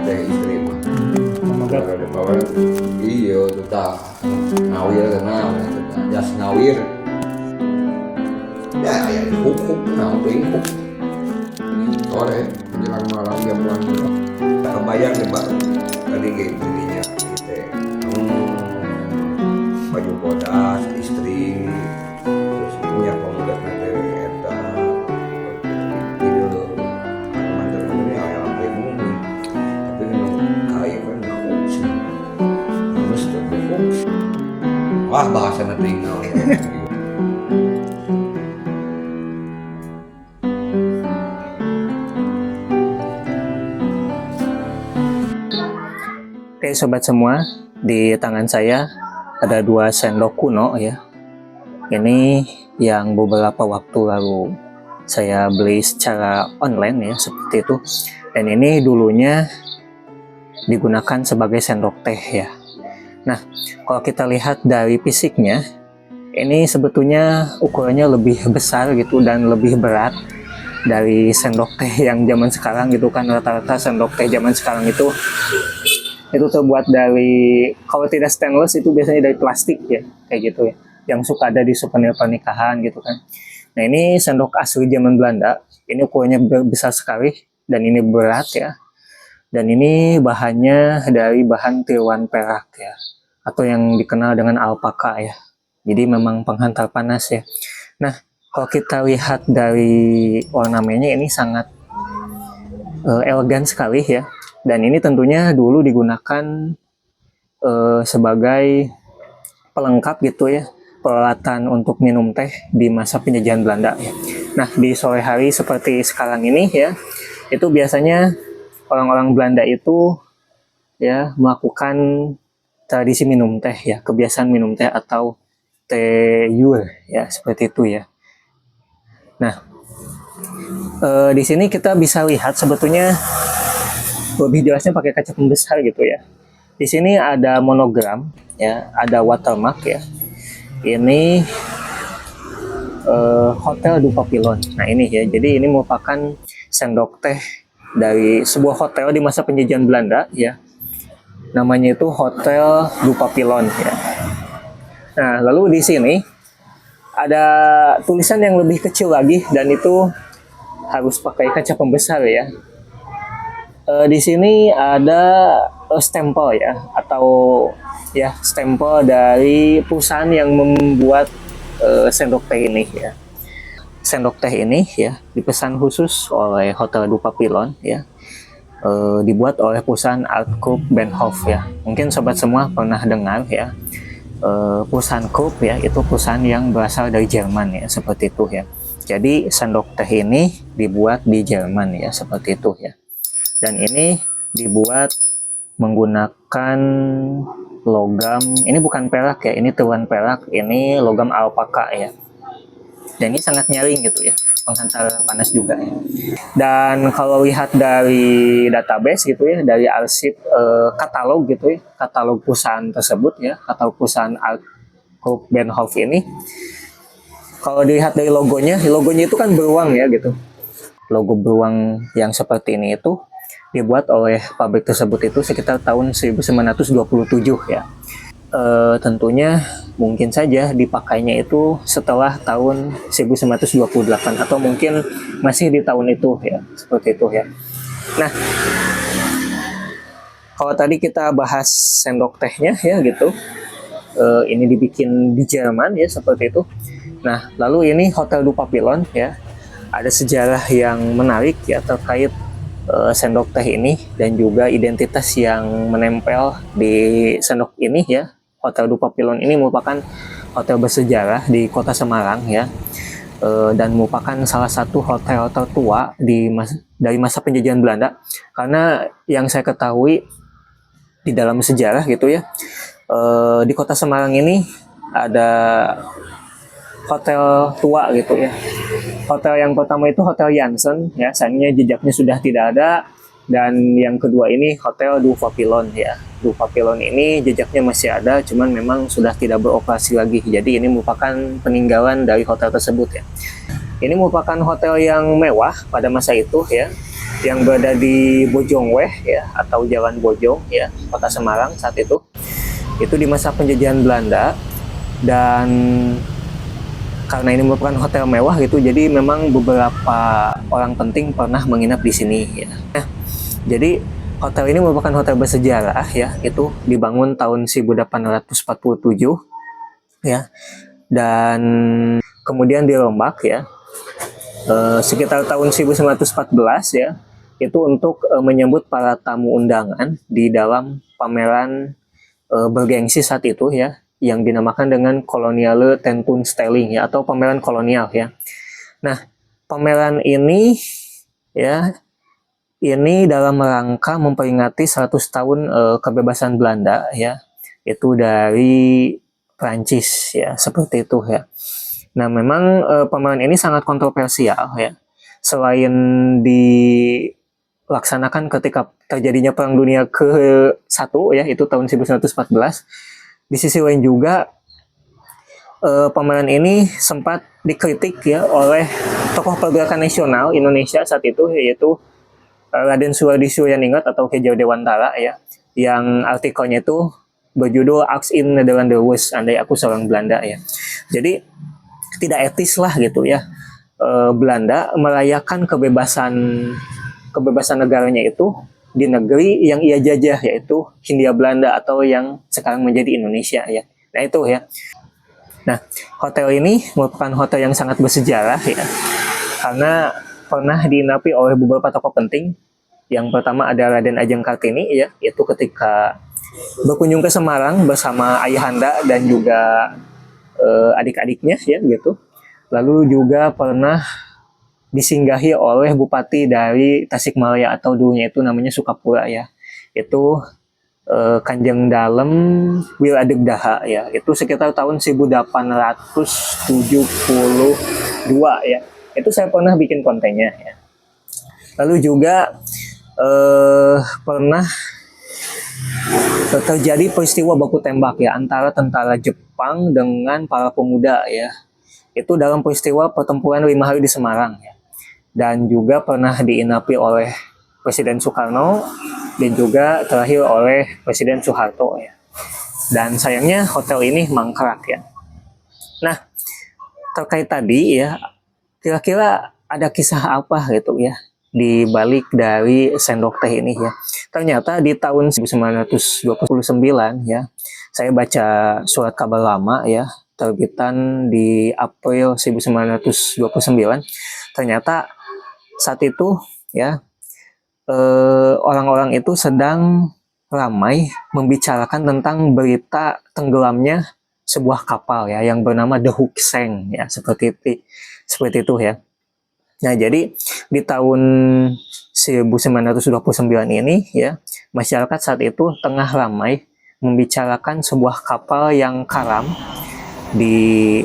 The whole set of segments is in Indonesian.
teh istri mah. Semoga Ada bawa iya tuh tak ngawir kenal jas ngawir. Ya ya hukum ngawir hukum. Sore menjelang malam jam 6 kebayang deh Pak tadi kayak dirinya baju bodas istri terus punya pemuda nanti eta video mantan-mantannya ayam sampai bumi tapi memang kayu kan hoax terus hoax wah bahasa nanti Oke sobat semua, di tangan saya ada 2 sendok kuno ya. Ini yang beberapa waktu lalu saya beli secara online ya, seperti itu. Dan ini dulunya digunakan sebagai sendok teh ya. Nah, kalau kita lihat dari fisiknya, ini sebetulnya ukurannya lebih besar gitu dan lebih berat dari sendok teh yang zaman sekarang gitu kan. Rata-rata sendok teh zaman sekarang itu terbuat dari, kalau tidak stainless itu biasanya dari plastik ya, kayak gitu ya, yang suka ada di souvenir pernikahan gitu kan. Nah ini sendok asli zaman Belanda, ini ukurannya besar sekali dan ini berat ya, dan ini bahannya dari bahan tiruan perak ya, atau yang dikenal dengan alpaka ya, jadi memang penghantar panas ya. Nah kalau kita lihat dari ornamennya ini sangat elegan sekali ya. Dan ini tentunya dulu digunakan sebagai pelengkap gitu ya, peralatan untuk minum teh di masa penjajahan Belanda ya. Nah di sore hari seperti sekarang ini ya, itu biasanya orang-orang Belanda itu ya melakukan tradisi minum teh ya, kebiasaan minum teh atau teh yul ya, seperti itu ya. Nah di sini kita bisa lihat sebetulnya lebih jelasnya pakai kaca pembesar gitu ya. Di sini ada monogram ya, ada watermark ya. Ini Hotel du Papillon. Nah ini ya, jadi ini merupakan sendok teh dari sebuah hotel di masa penjajahan Belanda ya. Namanya itu Hotel du Papillon ya. Nah lalu di sini ada tulisan yang lebih kecil lagi dan itu harus pakai kaca pembesar ya. Di sini ada stempel ya, atau ya stempel dari perusahaan yang membuat sendok teh ini ya. Sendok teh ini ya dipesan khusus oleh Hotel du Papillon ya, dibuat oleh perusahaan Krupp Benhoff ya. Mungkin sobat semua pernah dengar ya, perusahaan Krupp ya, itu perusahaan yang berasal dari Jerman ya, seperti itu ya. Jadi sendok teh ini dibuat di Jerman ya, seperti itu ya. Dan ini dibuat menggunakan logam, ini bukan perak ya, ini tiruan perak, ini logam alpaka ya. Dan ini sangat nyaring gitu ya, penghantar panas juga ya. Dan kalau lihat dari database gitu ya, dari arsip katalog gitu ya, katalog perusahaan tersebut ya, katalog perusahaan Krupp Benhoff ini, kalau dilihat dari logonya itu kan beruang ya gitu. Logo beruang yang seperti ini itu dibuat oleh pabrik tersebut itu sekitar tahun 1927 ya. Tentunya mungkin saja dipakainya itu setelah tahun 1928 atau mungkin masih di tahun itu ya, seperti itu ya. Nah, kalau tadi kita bahas sendok tehnya ya gitu, ini dibikin di Jerman ya, seperti itu. Nah, lalu ini Hotel du Papillon ya, ada sejarah yang menarik ya terkait sendok teh ini dan juga identitas yang menempel di sendok ini ya. Hotel du Papillon ini merupakan hotel bersejarah di kota Semarang ya, dan merupakan salah satu hotel tertua dari masa penjajahan Belanda, karena yang saya ketahui di dalam sejarah gitu ya, di kota Semarang ini ada hotel tua gitu ya. Hotel yang pertama itu Hotel Janssen ya, sayangnya jejaknya sudah tidak ada. Dan yang kedua ini Hotel du Papillon ya. Du Papillon ini jejaknya masih ada, cuman memang sudah tidak beroperasi lagi. Jadi ini merupakan peninggalan dari hotel tersebut ya. Ini merupakan hotel yang mewah pada masa itu ya, yang berada di Bojongweh ya, atau Jalan Bojong ya, Kota Semarang saat itu. Itu di masa penjajahan Belanda, dan karena ini merupakan hotel mewah gitu, jadi memang beberapa orang penting pernah menginap di sini ya. Nah, jadi hotel ini merupakan hotel bersejarah ya, itu dibangun tahun 1847 ya, dan kemudian dirombak ya sekitar tahun 1914 ya, itu untuk menyambut para tamu undangan di dalam pameran bergengsi saat itu ya, yang dinamakan dengan Koloniale Tentoonstelling ya, atau pameran kolonial ya. Nah, pameran ini ya, ini dalam rangka memperingati 100 tahun kebebasan Belanda ya, itu dari Prancis ya, seperti itu ya. Nah, memang pameran ini sangat kontroversial ya. Selain dilaksanakan ketika terjadinya Perang Dunia ke-1 ya, itu tahun 1914. Di sisi lain juga pameran ini sempat dikritik ya oleh tokoh pergerakan nasional Indonesia saat itu, yaitu Raden Suhardi Suryaningrat atau Ki Hajar Dewantara ya, yang artikelnya itu berjudul Als in Nederlander was, andai aku seorang Belanda ya. Jadi tidak etis lah gitu ya, Belanda merayakan kebebasan negaranya itu di negeri yang ia jajah, yaitu Hindia Belanda atau yang sekarang menjadi Indonesia ya. Nah itu ya. Nah, hotel ini merupakan hotel yang sangat bersejarah ya, karena pernah diinapi oleh beberapa tokoh penting. Yang pertama ada Raden Ajeng Kartini ya, itu ketika berkunjung ke Semarang bersama ayahanda dan juga adik-adiknya ya gitu. Lalu juga pernah disinggahi oleh bupati dari Tasikmalaya, atau dulunya itu namanya Sukapura ya. Itu Kanjeng Dalem Wiladegdaha ya. Itu sekitar tahun 1872 ya. Itu saya pernah bikin kontennya ya. Lalu juga pernah terjadi peristiwa baku tembak ya antara tentara Jepang dengan para pemuda ya. Itu dalam peristiwa pertempuran 5 hari di Semarang ya. Dan juga pernah diinapi oleh Presiden Soekarno dan juga terakhir oleh Presiden Soeharto ya. Dan sayangnya hotel ini mangkrak ya. Nah, terkait tadi ya, kira-kira ada kisah apa gitu ya di balik dari sendok teh ini ya. Ternyata di tahun 1929 ya, saya baca surat kabar lama ya, terbitan di April 1929. Ternyata saat itu ya, orang-orang itu sedang ramai membicarakan tentang berita tenggelamnya sebuah kapal ya yang bernama The Hook Seng ya, seperti itu ya. Nah, jadi di tahun 1929 ini ya, masyarakat saat itu tengah ramai membicarakan sebuah kapal yang karam di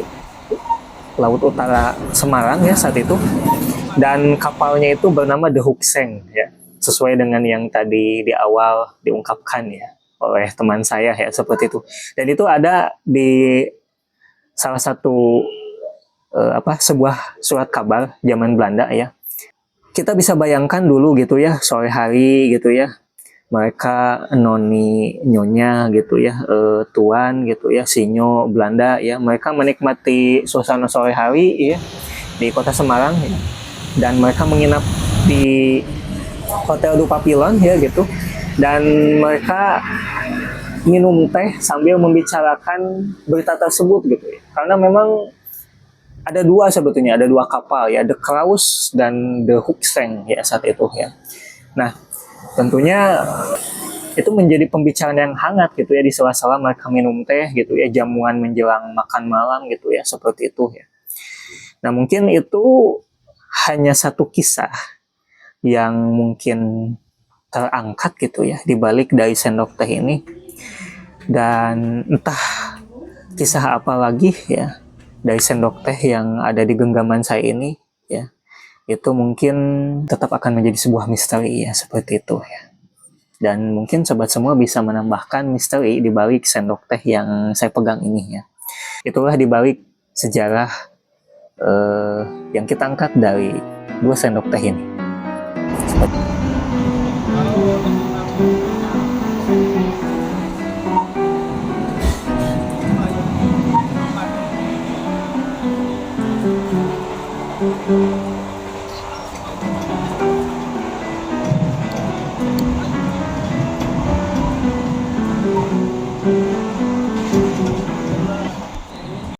Laut Utara Semarang ya saat itu, dan kapalnya itu bernama The Hook Seng ya, sesuai dengan yang tadi di awal diungkapkan ya oleh teman saya ya, seperti itu. Dan itu ada di salah satu sebuah surat kabar zaman Belanda ya. Kita bisa bayangkan dulu gitu ya, sore hari gitu ya, mereka noni nyonya gitu ya, tuan gitu ya, sinyo Belanda ya, mereka menikmati suasana sore hari ya di kota Semarang ya, dan mereka menginap di Hotel Du Papillon ya gitu, dan mereka minum teh sambil membicarakan berita tersebut gitu ya, karena memang ada dua sebetulnya, ada dua kapal ya, The Kraus dan The Hook Seng ya saat itu ya. Nah, tentunya itu menjadi pembicaraan yang hangat gitu ya, di sela-sela mereka minum teh gitu ya, jamuan menjelang makan malam gitu ya, seperti itu ya. Nah, mungkin itu hanya satu kisah yang mungkin terangkat gitu ya di balik dari sendok teh ini, dan entah kisah apa lagi ya dari sendok teh yang ada di genggaman saya ini ya, itu mungkin tetap akan menjadi sebuah misteri ya, seperti itu ya. Dan mungkin sobat semua bisa menambahkan misteri di balik sendok teh yang saya pegang ini ya. Itulah di balik sejarah yang kita angkat dari 2 sendok teh ini. Seperti